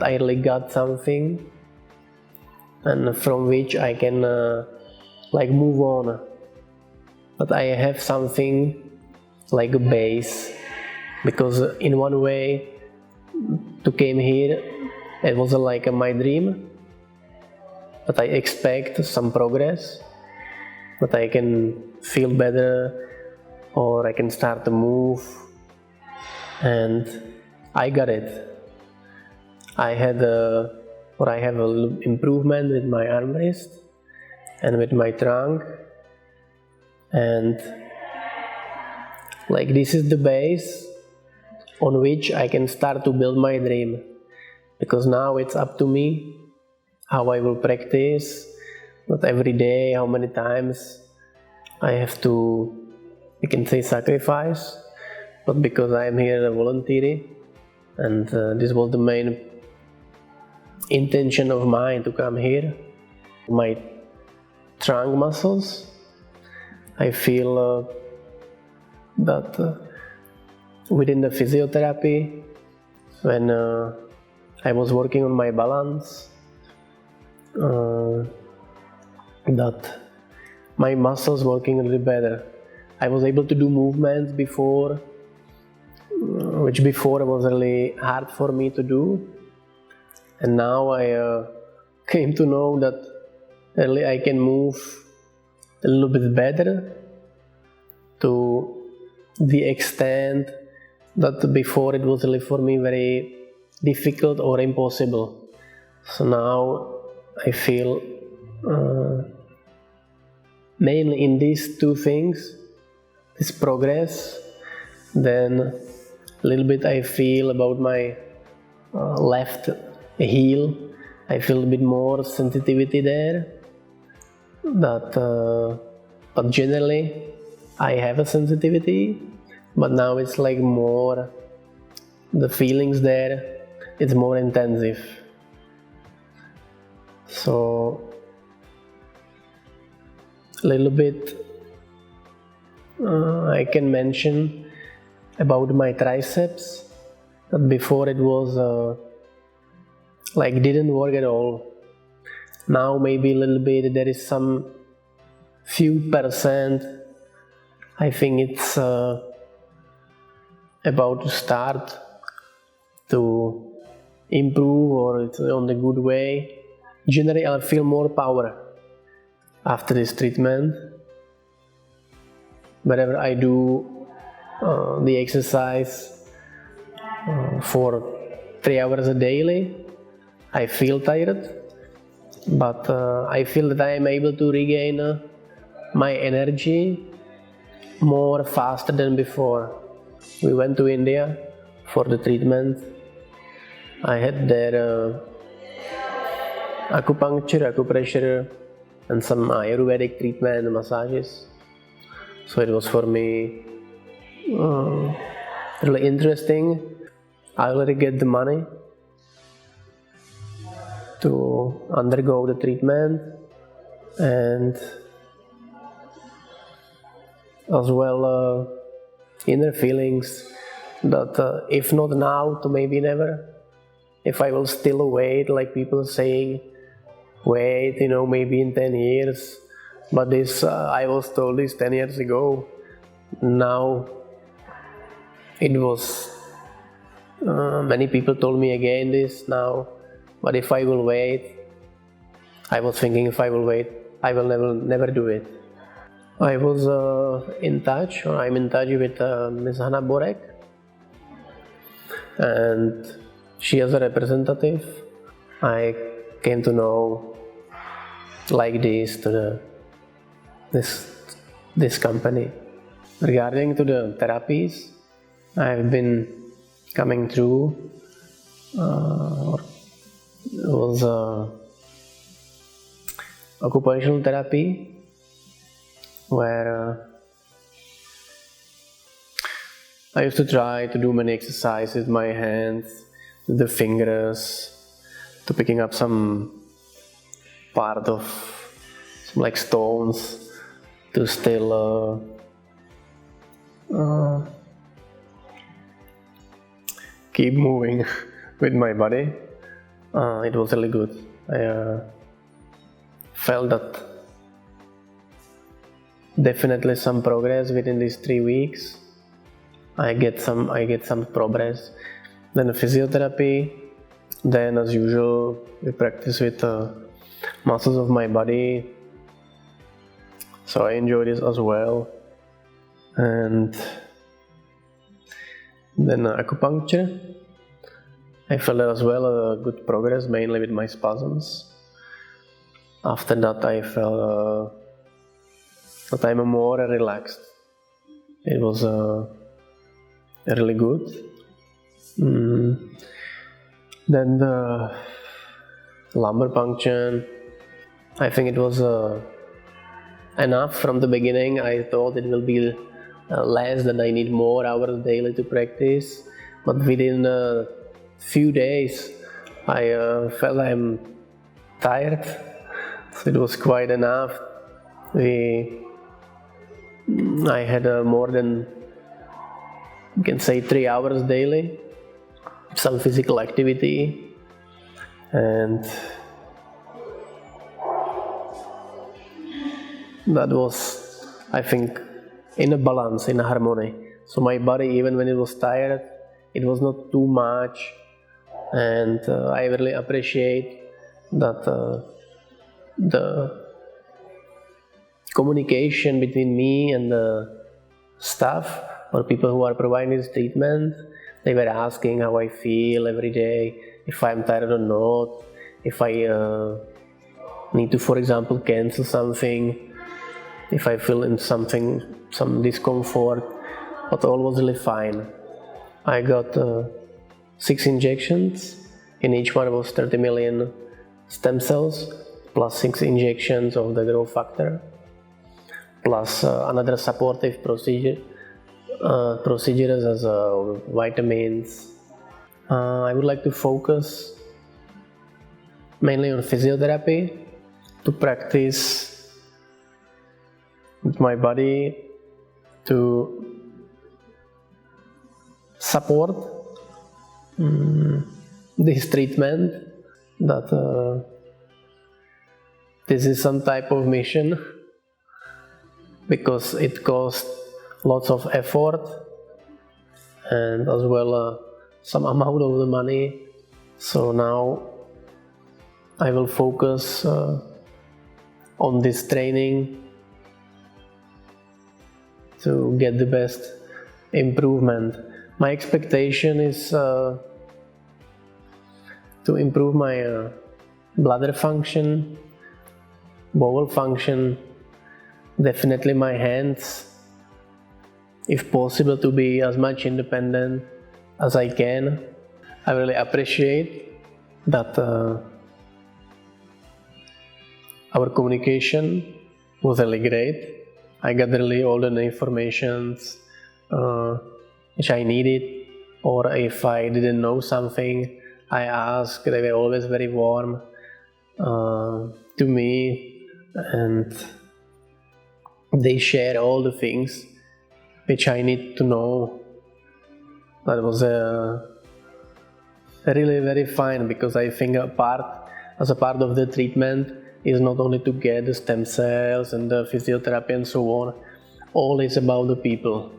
I really got something and from which I can like move on. But I have something like a base, because in one way to came here, it was like my dream, but I expect some progress, that I can feel better or I can start to move, and I got it. I have a little improvement with my armrest and with my trunk, and like this is the base on which I can start to build my dream, because now it's up to me how I will practice, not every day, how many times I have to, you can say, sacrifice, but because I am here voluntarily, and this was the main intention of mine to come here. My trunk muscles, I feel that within the physiotherapy, when I was working on my balance, that my muscles working a little better. I was able to do movements before, which before was really hard for me to do, and now I came to know that really I can move a little bit better, to the extent that before it was really for me very difficult or impossible. So now I feel mainly in these two things, this progress, then a little bit I feel about my left heel, I feel a bit more sensitivity there, but generally I have a sensitivity, but now it's like more, the feelings there, it's more intensive. So a little bit I can mention about my triceps, that before it was like didn't work at all. Now maybe a little bit, there is some few percent, I think it's about to start to improve, or it's on the good way. Generally I feel more power after this treatment. Whenever I do the exercise for 3 hours a daily, I feel tired, but I feel that I am able to regain my energy more faster than before. We went to India for the treatment. I had there acupuncture, acupressure, and some Ayurvedic treatment, massages. So it was for me really interesting. I already get the money to undergo the treatment, and as well inner feelings that if not now, to maybe never. If I will still wait, like people saying, wait, maybe in 10 years. But this, I was told this 10 years ago. Now, it was, many people told me again this now. But if I will wait, I was thinking if I will wait, I will never do it. I was in touch, or I'm in touch with Ms. Hanna Borek, and she as a representative, I came to know like this to this company. Regarding to the therapies, I've been coming through, was occupational therapy, where I used to try to do many exercises with my hands, with the fingers, to picking up some part of some like stones, to still keep moving with my body. it was really good. I felt that definitely some progress within these 3 weeks. I get some progress. Then physiotherapy. Then, as usual, we practice with muscles of my body. So I enjoy this as well. And then acupuncture. I felt as well good progress, mainly with my spasms. After that, I felt that I'm more relaxed. It was really good. Then the lumbar puncture, I think it was enough from the beginning. I thought it will be less, that I need more hours daily to practice. But within a few days, I felt I'm tired. So it was quite enough. I had more than, you can say, 3 hours daily, some physical activity, and that was, I think, in a balance, in a harmony. So my body, even when it was tired, it was not too much, and I really appreciate that the communication between me and the staff or people who are providing this treatment, they were asking how I feel every day, if I'm tired or not, if I need to, for example, cancel something, if I feel in something, some discomfort, but all was really fine. I got 6 injections, in each one was 30 million stem cells, plus 6 injections of the growth factor, plus another supportive procedures as vitamins. I would like to focus mainly on physiotherapy, to practice with my body, to support this treatment, that this is some type of mission, because it costs lots of effort and as well some amount of the money. So now I will focus on this training to get the best improvement. My expectation is to improve my bladder function, bowel function, definitely my hands, if possible to be as much independent as I can. I really appreciate that our communication was really great. I got really all the information which I needed, or if I didn't know something, I asked. They were always very warm to me, and they share all the things which I need to know. That was really very fine, because I think as a part of the treatment is not only to get the stem cells and the physiotherapy and so on, all is about the people.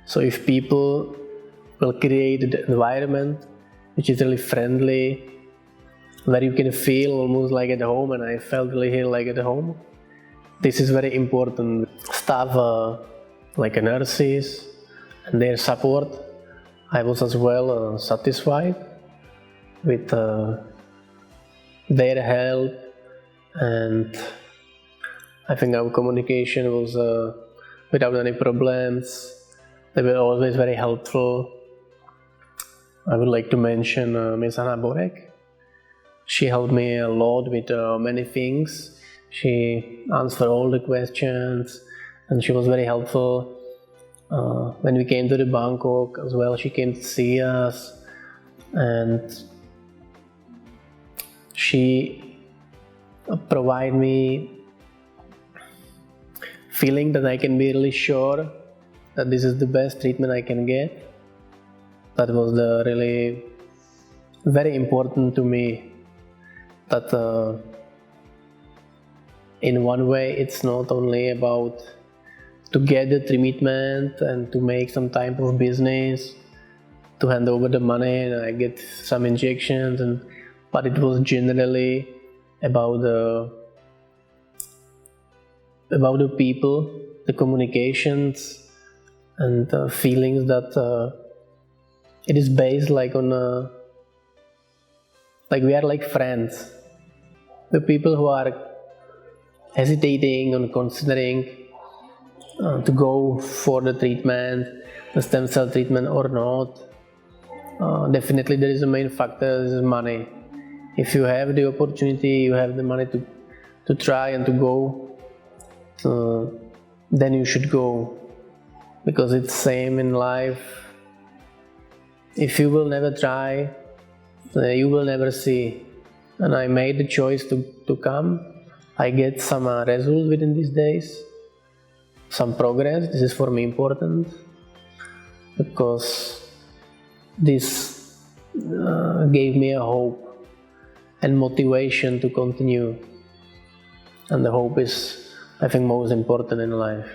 So if people will create the environment which is really friendly, where you can feel almost like at home, and I felt really here like at home, this is very important. Staff like nurses and their support, I was as well satisfied with their help, and I think our communication was without any problems. They were always very helpful. I would like to mention Ms. Anna Borek. She helped me a lot with many things. She answered all the questions, and she was very helpful. When we came to the Bangkok as well, she came to see us, and she provided me feeling that I can be really sure that this is the best treatment I can get. That was really very important to me. that in one way it's not only about to get the treatment and to make some type of business, to hand over the money and I get some injections, but it was generally about the people, the communications and the feelings that it is based like on like we are like friends. The people who are hesitating and considering to go for the treatment, the stem cell treatment or not, definitely there is a main factor, is money. If you have the opportunity, you have the money to try and to go, then you should go, because it's same in life. If you will never try, you will never see. And I made the choice to come. I get some results within these days, some progress. This is for me important, because this gave me a hope and motivation to continue. And the hope is, I think, most important in life.